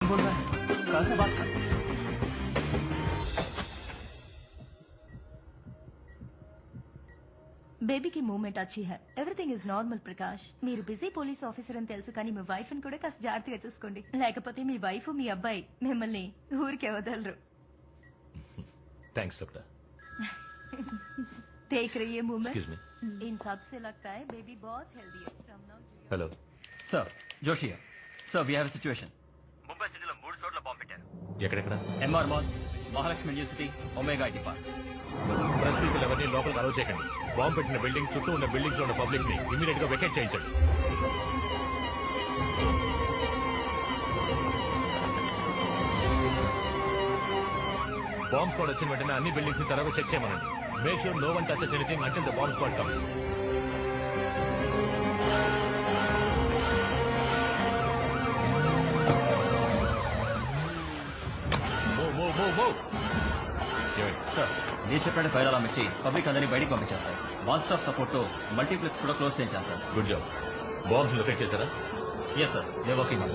बोल रहा है? कहाँ से बात कर? బేబీకి మూమెంట్ అచ్చి high everything is normal Prakash. మీరు బిజీ పోలీస్ ఆఫీసర్ అని తెలుసు కానీ మీ వైఫ్ ని కూడా కాస్త జాగ్రత్తగా చూసుకోండి. లేకపోతే మీ వైఫ్ మీ అబ్బాయి మిమ్మల్ని ఊరికే వదలరు. Thanks doctor. देख रही है मूवमेंट. Excuse me. इन सब से लगता है बेबी बहुत हेल्दी है. Hello sir Joshi sir we have a situation. Mumbai సిటీలో 3 చోట్ల బాంబు పెట్టారు. ఎక్కడెక్కడ? MR mall, Mahalakshmi university, Omega IT park. Press people ఎవరిని లోపలికి అలౌ చేయకండి. బాంబు పెట్టిన బిల్డింగ్ చుట్టూ ఉన్న బిల్డింగ్స్ లో ఉన్న పబ్లిక్ ని ఇమీడియట్ గా వెకేట్ చేయించండి. బాంబ్ స్క్వాడ్ వచ్చిన వెంటనే అన్ని బిల్డింగ్స్ ని త్వరగా చెక్ చేయమనండి. Make sure no one touches anything until the bomb squad comes. Sir మీరు చెప్పిన ఫైర్ అలాం ఇచ్చి పబ్లిక్ అందరినీ బయటికి పంపించారు సార్. వన్ స్టాప్ సపోర్ట్ తో మల్టీప్లెక్స్ కూడా క్లోజ్ చేయించాను sir. Good job. Bombs locate చేశారా? Yes sir, they working.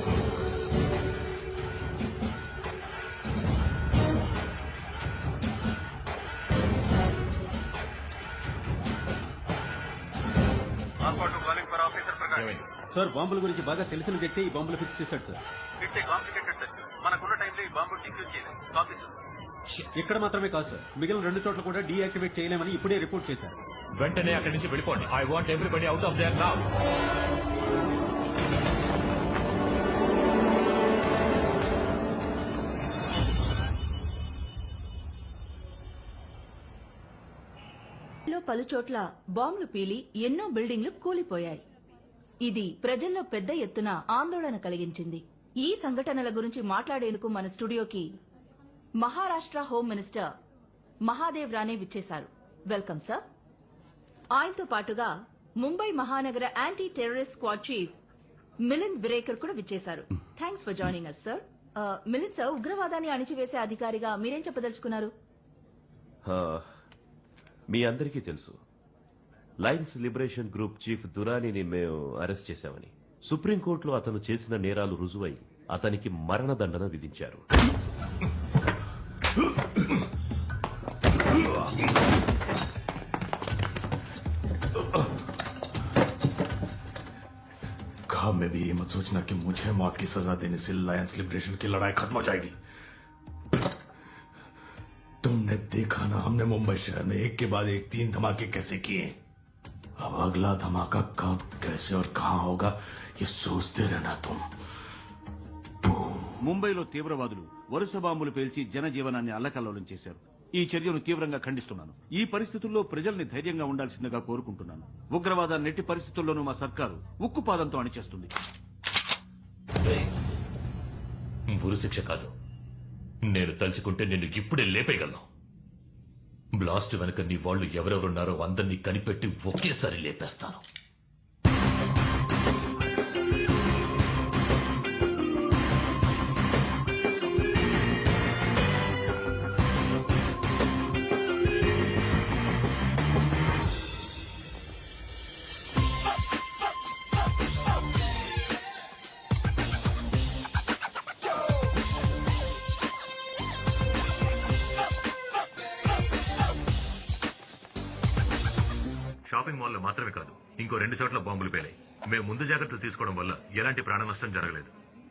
Calling for officer Prakash. Sir బాంబుల గురించి బాగా తెలిసిన వ్యక్తి ఈ బాంబులు ఫిక్స్ చేశాడు sir. It's a complicated test. మనకున్న టైంలో ఈ బాంబు డిక్యూజ్ చేయలేదు. Copy sir. ఇక్కడ మాత్రమే కాదు సార్, మిగిలిన 2 చోట్ల కూడా డీయాక్టివేట్ చేయలేమని ఇప్పుడే రిపోర్ట్ చేశారు. వెంటనే అక్కడి నుంచి వెళ్ళిపోండి. I want everybody out of their now. లో పలు చోట్ల బాంబులు పీలి ఎన్నో బిల్డింగ్లు కూలిపోయాయి. ఇది ప్రజల్లో పెద్ద ఎత్తున ఆందోళన కలిగించింది. ఈ సంఘటనల గురించి మాట్లాడేందుకు మన స్టూడియోకి మహారాష్ట్ర హోం మినిస్టర్ మహాదేవ్ రానే విచ్చేశారు. Welcome sir. ఆయనతో పాటుగా ముంబై మహానగర anti terrorist squad chief Milind Virekar కూడా విచ్చేశారు. Thanks for joining us sir. Milind sir, ఉగ్రవాదాన్ని అణిచివేసే అధికారిగా మీరేం చెప్పదలుచుకున్నారు? మీ అందరికీ తెలుసు, లయన్స్ లిబరేషన్ గ్రూప్ చీఫ్ దురానీని మేము అరెస్ట్ చేశామని. సుప్రీంకోర్టులో అతను చేసిన నేరాలు రుజువై అతనికి మరణదండన విధించారు. ख्वाब में भी ये मत सोचना कि मुझे मौत की सजा देने से लायंस लिबरेशन की लड़ाई खत्म हो जाएगी. तुमने देखा ना, हमने मुंबई शहर में एक के बाद एक 3 धमाके कैसे किए. अब अगला धमाका कब, कैसे और कहां होगा ये सोचते रहना तुम. ముంబైలో తీవ్రవాదులు వరుస బాంబులు పేల్చి జనజీవనాన్ని అల్లకల్లోలం చేశారు. ఈ చర్యను తీవ్రంగా ఖండిస్తున్నాను. ఈ పరిస్థితుల్లో ప్రజల్ని ధైర్యంగా ఉండాల్సిందిగా కోరుకుంటున్నాను. ఉగ్రవాదాన్ని ఎట్టి పరిస్థితుల్లోనూ మా సర్కారు ఉక్కుపాదంతో అణిచేస్తుంది. ఉరి శిక్ష కాదు, నేను తలుచుకుంటే నిన్ను ఇప్పుడే లేపేయగలను. బ్లాస్ట్ వెనక నీ వాళ్ళు ఎవరెవరున్నారో అందరినీ కనిపెట్టి ఒకేసారి లేపేస్తాను. షాపింగ్ మాల్ లో మాత్రమే కాదు, ఇంకో 2 చోట్ల బాంబులు పేలాయి. మేము ముందు జాగ్రత్తలు తీసుకోవడం వల్ల ఎలాంటి ప్రాణ నష్టం జరగలేదు.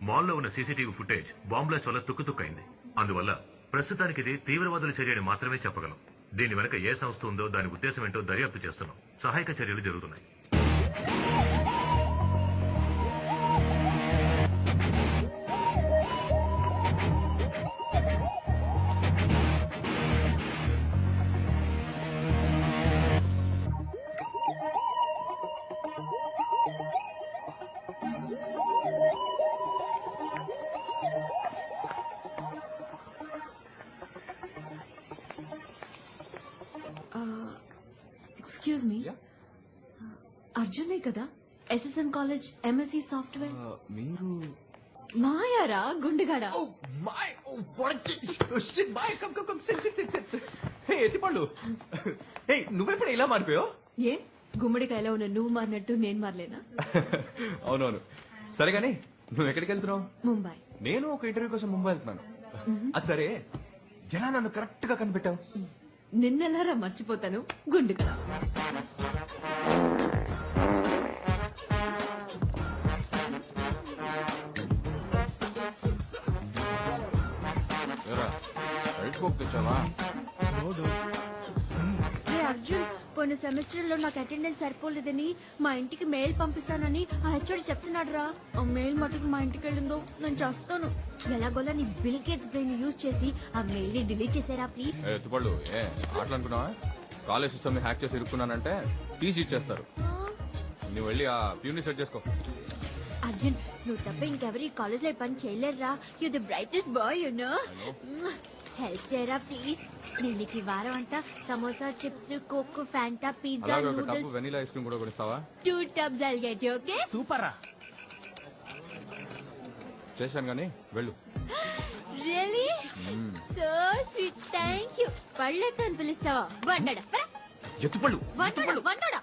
మాల్లో ఉన్న సీసీటీవీ ఫుటేజ్ బాంబ్ బ్లాస్ట్ వల్ల తుక్కుతుక్కైంది. అందువల్ల ప్రస్తుతానికి ఇది తీవ్రవాదుల చర్యని మాత్రమే చెప్పగలం. దీని వెనక ఏ సంస్థ ఉందో దాని ఉద్దేశం ఏంటో దర్యాప్తు చేస్తున్నాం. సహాయక చర్యలు జరుగుతున్నాయి. ఎక్స్క్యూజ్ మీ, అర్జునే కదా ఎస్ఎస్ఎం కాలేజ్ ఎంఎస్సి సాఫ్ట్వేర్? మీరు మాయారా గుండెగాడా? ఎత్తిపళ్ళు. నువ్వెప్పుడు ఇలా మారిపోయావు? ఏ గుమ్మడికాయలో ఉన్న నువ్వు మారినట్టు నేను మారలేనా? అవునవును. సరే గానీ నువ్వు ఎక్కడికి వెళ్తున్నావు? ముంబై. నేను ఒక ఇంటర్వ్యూ కోసం ముంబై వెళ్తున్నాను. అది సరే, ఎలా నన్ను కరెక్ట్ గా కనిపెట్టావు? నిన్నెలారా మర్చిపోతాను, గుండు కదా. తెచ్చావా? అర్జున్, పోయిన సెమిస్టర్ లో నాకు అటెండెన్స్ సరిపోలేదని మా ఇంటికి మెయిల్ పంపిస్తానని ఆ హెచ్ఓడి చెప్తున్నాడు రా. ఆ మెయిల్ మటుకు మా ఇంటికి వెళ్ళిందో నేను చేస్తాను. ఎలాగోలా నీ బిల్ గేట్స్ బ్రెయిన్ యూజ్ చేసి ఆ మెయిల్ ని డిలీట్ చేసారా ప్లీజ్. ఎత్తుపళ్ళు ఆటలు అనుకున్నావా? కాలేజ్ సిస్టమ్ ని హ్యాక్ చేసి ఇరుక్కున్నానంటే టీసీ ఇచ్చేస్తారు. నువ్వు వెళ్ళి ఆ ప్యూని సెట్ చేసుకో. అర్జున్, నువ్వు తప్ప ఇంకెవరు ఈ కాలేజ్ లో ఈ పని చేయలేరురా. You the brightest boy you know. Help చేయరా ప్లీజ్. నేను నీకు ఈ వారం అంతా samosa, chips, coke, Fanta, pizza, అలాగే ఒక tub noodles, vanilla ice cream కూడా కొనిస్తావా? 2 tubs I'll get you, okay? Super రా. చేశాను కానీ వెళ్ళు. Really? So sweet. Thank you. పళ్ళెత్తు అని పిలుస్తావా? వండడా ఎత్తుపళ్ళు వండడా.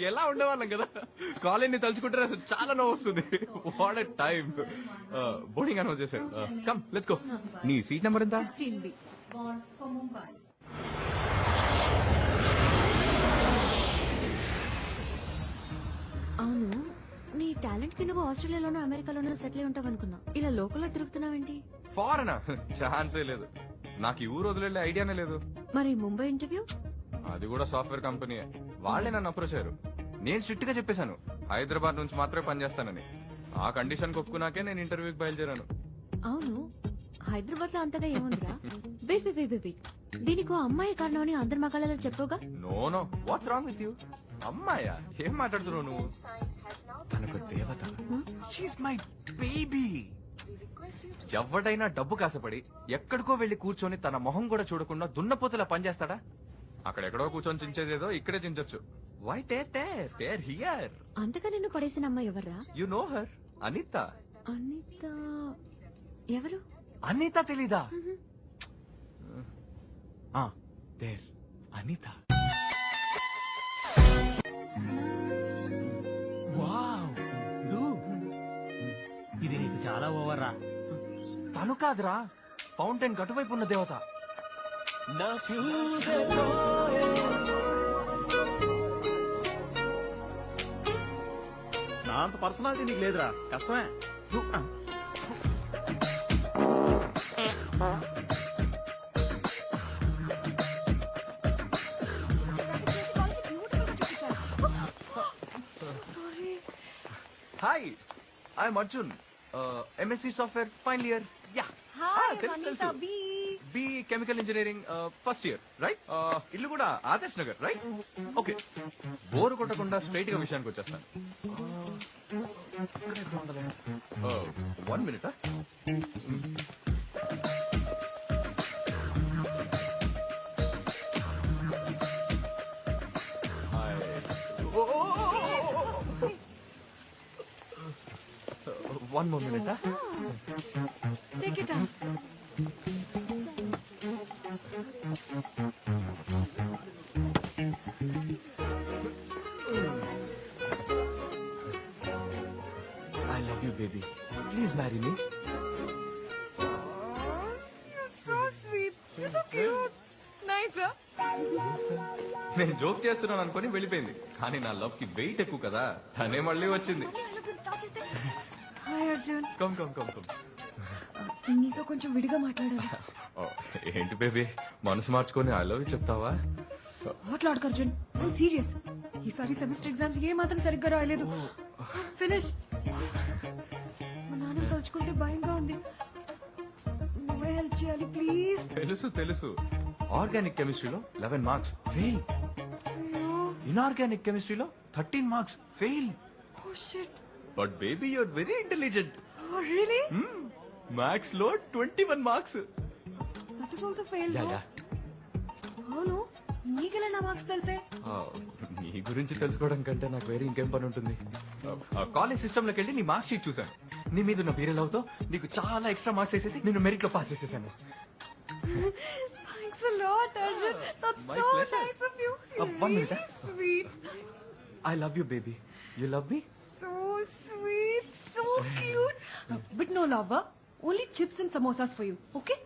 ఎలా ఉండేవాళ్ళం కదా, కాలేజ్ తలుచుకుంటే అసలు చాలా నవ్వు వస్తుంది. What a time. Boarding announce చేశారు. Come let's go. నీ సీట్ నెంబర్ ఎంత? 16B. Born for Mumbai. అవును, నీ టాలెంట్ కి నువ్వు ఆస్ట్రేలియాలోనో అమెరికాలోనో సెటిల్ అయి ఉంటావు అనుకున్నా. ఇలా లోకల్లో తిరుగుతున్నావేంటి? ఫారెనా? ఛాన్సే లేదు. నాకు ఈ ఊరు వదిలే ఐడియానే లేదు. మరి ముంబై ఇంటర్వ్యూ? అది కూడా సాఫ్ట్వేర్ కంపెనీ. వాళ్ళే నన్ను అప్రోచ్ అయ్యారు. నేను స్ట్రిక్ట్ గా చెప్పేశాను హైదరాబాద్ నుంచి మాత్రమే పనిచేస్తానని. ఆ కండిషన్ ఒప్పుకున్నాకే నేను ఇంటర్వ్యూకి బయలుదేరాను. అవును, హైదరాబాద్ లో అంతగా ఏముందిరా? వెయిట్ వెయిట్ వెయిట్ వెయిట్, దీనికి ఓ అమ్మాయి కారణం అని అందరి మగాళ్ళలో చెప్పోగా. No no, what's wrong with you? అమ్మాయా? ఏం మాట్లాడుతున్నావు నువ్వు? తనకు దేవత. She's my baby. ఎవడైనా డబ్బు కాసపడి ఎక్కడికో వెళ్లి కూర్చొని తన మొహం కూడా చూడకుండా దున్నపోతలా పనిచేస్తాడా? అక్కడెక్కడో కూర్చొని చించేదేదో ఇక్కడే చించొచ్చు. Why tear here. అంతగా నిన్ను పడేసిన అమ్మాయి ఎవర్రా? You know her, Anitha. Anitha ఎవరు? అనిత తెలీదా? దేర్ అనిత. Wow, dude. ఇది నీకు చాలా ఓవర్ రా. తను కాదురా, ఫౌంటైన్ గటువైపు ఉన్న దేవత. నా అంత పర్సనాలిటీ నీకు లేదురా, కష్టమే. Hi, I'm Arjun, MSc software final year. Yeah, B chemical engineering first year, right? ఇల్లు కూడా Adarsh Nagar, right? Okay, bore కొట్టకుండా స్ట్రైట్ గా విషయానికి వచ్చేస్తాను. 1 minute. One more minute. Take it up. I love you, baby. Please marry me. So sweet. You're so cute. Nice, huh? నేను joke చేస్తున్నాను అనుకుని వెళ్ళిపోయింది, కానీ నా లవ్ కి వెయిట్ ఎక్కువ కదా, తనే మళ్ళీ వచ్చింది. Hi Arjun. Come come come come. నీతో కొంచెం విడిగా మాట్లాడాలి. ఏంటి బేబీ, మనసు మార్చుకొని ఐ లవ్ యూ చెప్తావా? మాట్లాడకు అర్జున్, ఐమ్ సీరియస్. ఈసారి సెమిస్టర్ ఎగ్జామ్స్ ఏ మాత్రం సరిగ్గా రాయలేదు. ఫినిష్. మా నాన్న తలుచుకుంటే భయంగా ఉంది. నువ్వే హెల్ప్ చేయాలి ప్లీజ్. తెలుసు తెలుసు, ఆర్గానిక్ కెమిస్ట్రీలో 11 మార్క్స్ ఫెయిల్, ఇన్ఆర్గానిక్ కెమిస్ట్రీలో 13 marks fail. Oh shit. But baby you're very intelligent. Oh really? Maths లో 21 marks. That is also fail. అవును, నీకెలా నా మార్క్స్ తెలిసే? నీ గురించి తెలుసుకోవడం కంటే నాకు వేరే ఇంకేం పని ఉంటుంది. కాలేజ్ సిస్టమ్ లోకి వెళ్ళి నీ మార్క్ షీట్ చూసాను. నీ మీద ఉన్న వేరే లవ్ తో నీకు చాలా ఎక్స్ట్రా మార్క్స్ వేసేసి నిన్ను మెరిట్ లో పాస్ చేసేసాను. Thanks a lot, Arjun. That's My so pleasure. nice of you. One minute. Really sweet. I love you, baby. You love me? So sweet so cute but no love only chips and samosas for you okay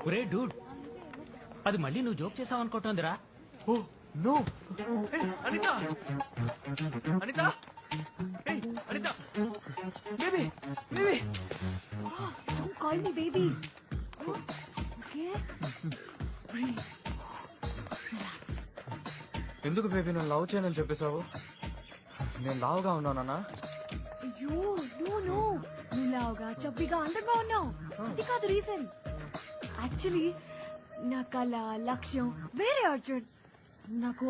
ఒరే dude అది మళ్ళీ నువ్వు joke చేసావు అనుకుంటుందిరా. ఓ నో అనిత అనిత ఏయ్, Anita baby baby Don't call me baby. Okay? Breathe. Relax. ఎందుకు బేబీ నన్ను లవ్ చేయనని చెప్పేశావు? నేను లావుగా ఉన్నానా? అయ్యో నో నో నువ్వు లావుగా చబ్బిగా అందంగా ఉన్నావు అది కాదు రీజన్ యాక్చువల్లీ నా కళ లక్ష్యం వేరే అర్జున్ నాకు